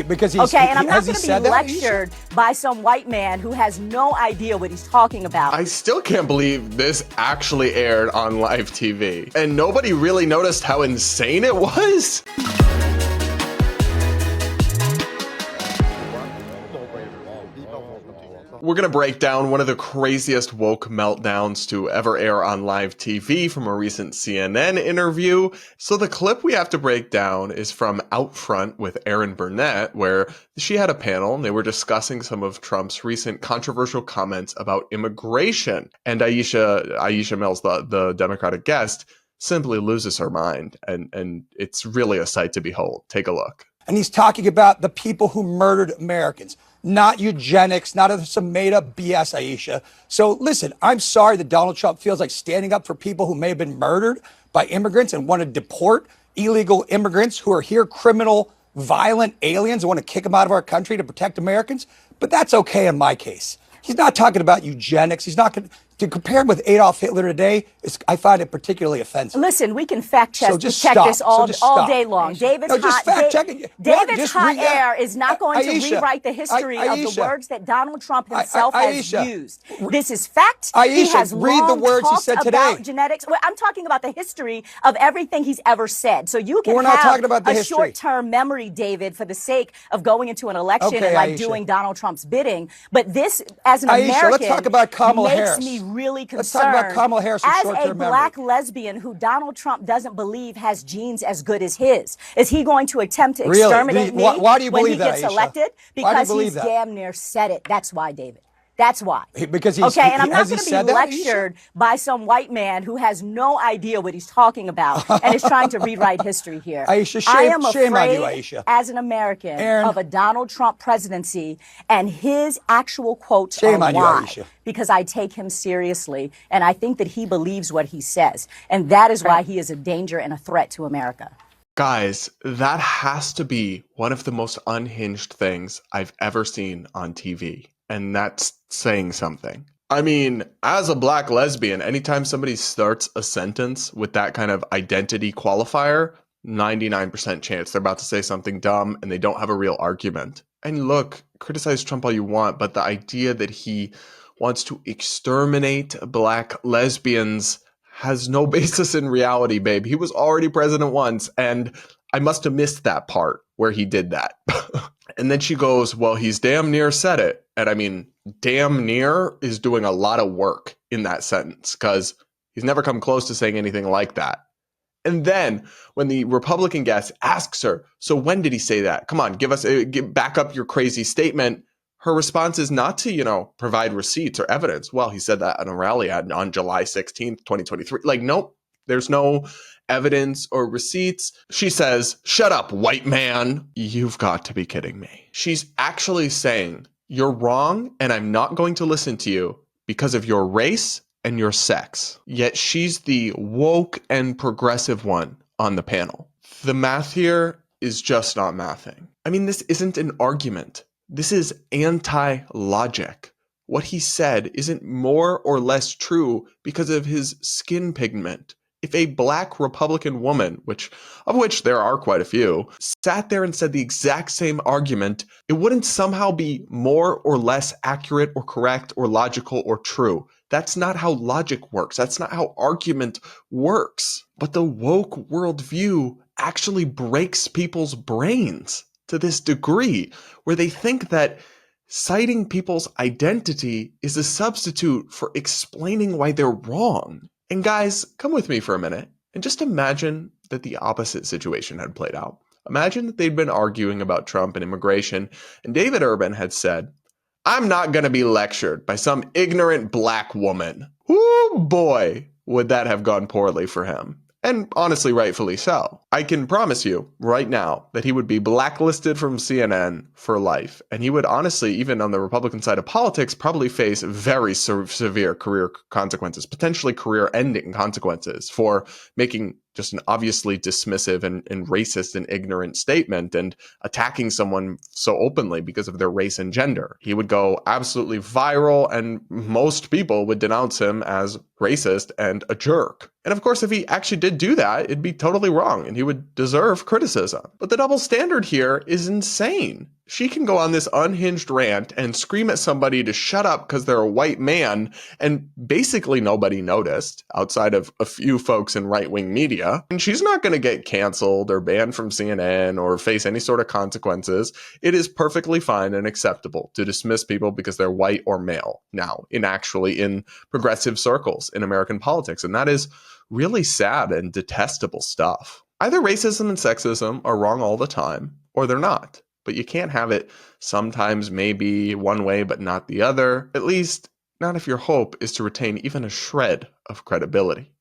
Because okay, and I'm not going to be lectured by some white man who has no idea what he's talking about. I still can't believe this actually aired on live TV. And nobody really noticed how insane it was? We're going to break down one of the craziest woke meltdowns to ever air on live TV from a recent CNN interview. So the clip we have to break down is from Out Front with Erin Burnett, where she had a panel and they were discussing some of Trump's recent controversial comments about immigration. And Aisha Mills, the Democratic guest, simply loses her mind. And it's really a sight to behold. Take a look. And he's talking about the people who murdered Americans. Not eugenics, not some made-up BS, Aisha. So listen, I'm sorry that Donald Trump feels like standing up for people who may have been murdered by immigrants and want to deport illegal immigrants who are here, criminal, violent aliens, and want to kick them out of our country to protect Americans. But that's okay in my case. He's not talking about eugenics. He's not going to compare him with Adolf Hitler today. I find it particularly offensive. Listen, we can fact check, this all day long. David's hot air is not going to rewrite the history of the words that Donald Trump himself has used. This is fact. He has long talked about genetics. Well, I'm talking about the history of everything he's ever said. So you can have a short-term memory, David, for the sake of going into an election and doing Donald Trump's bidding. But this, as an American, let's talk about Kamala makes Harris. me really concerned. Let's talk about Kamala Harris as a black lesbian who Donald Trump doesn't believe has genes as good as his. Is he going to attempt to exterminate me why do you when believe he gets elected? Because he's damn near said it. That's why, David. That's why. Because and I'm not going to be lectured by some white man who has no idea what he's talking about and is trying to rewrite history here. Aisha, I am shame on you, afraid, Aisha. as an American, of a Donald Trump presidency, and his actual quotes shame are on you, why. Aisha. Because I take him seriously, and I think that he believes what he says. And that is why he is a danger and a threat to America. Guys, that has to be one of the most unhinged things I've ever seen on TV. And that's saying something. I mean, as a black lesbian, anytime somebody starts a sentence with that kind of identity qualifier, 99% chance they're about to say something dumb and they don't have a real argument. And look, criticize Trump all you want, but the idea that he wants to exterminate black lesbians has no basis in reality, babe. He was already president once, and I must have missed that part where he did that. And then she goes, well, he's damn near said it. And I mean, damn near is doing a lot of work in that sentence because he's never come close to saying anything like that. And then when the Republican guest asks her, so when did he say that? Come on, back up your crazy statement. Her response is not to, provide receipts or evidence. Well, he said that at a rally on July 16th, 2023. Like, nope, there's no evidence or receipts. She says, shut up, white man. You've got to be kidding me. She's actually saying, you're wrong, and I'm not going to listen to you because of your race and your sex. Yet she's the woke and progressive one on the panel. The math here is just not mathing. I mean, this isn't an argument. This is anti-logic. What he said isn't more or less true because of his skin pigment. If a black Republican woman, of which there are quite a few, sat there and said the exact same argument, it wouldn't somehow be more or less accurate or correct or logical or true. That's not how logic works. That's not how argument works. But the woke worldview actually breaks people's brains to this degree where they think that citing people's identity is a substitute for explaining why they're wrong. And guys, come with me for a minute and just imagine that the opposite situation had played out. Imagine that they'd been arguing about Trump and immigration, and David Urban had said, I'm not going to be lectured by some ignorant black woman. Ooh, boy, would that have gone poorly for him. And honestly, rightfully so. I can promise you right now that he would be blacklisted from CNN for life. And he would honestly, even on the Republican side of politics, probably face very severe career consequences, potentially career-ending consequences for making just an obviously dismissive and racist and ignorant statement and attacking someone so openly because of their race and gender. He would go absolutely viral, and most people would denounce him as racist and a jerk. And of course, if he actually did do that, it'd be totally wrong and he would deserve criticism. But the double standard here is insane. She can go on this unhinged rant and scream at somebody to shut up because they're a white man, and basically nobody noticed outside of a few folks in right-wing media. And she's not going to get canceled or banned from CNN or face any sort of consequences. It is perfectly fine and acceptable to dismiss people because they're white or male now, in progressive circles in American politics. And that is really sad and detestable stuff. Either racism and sexism are wrong all the time, or they're not. But you can't have it sometimes maybe one way but not the other, at least not if your hope is to retain even a shred of credibility.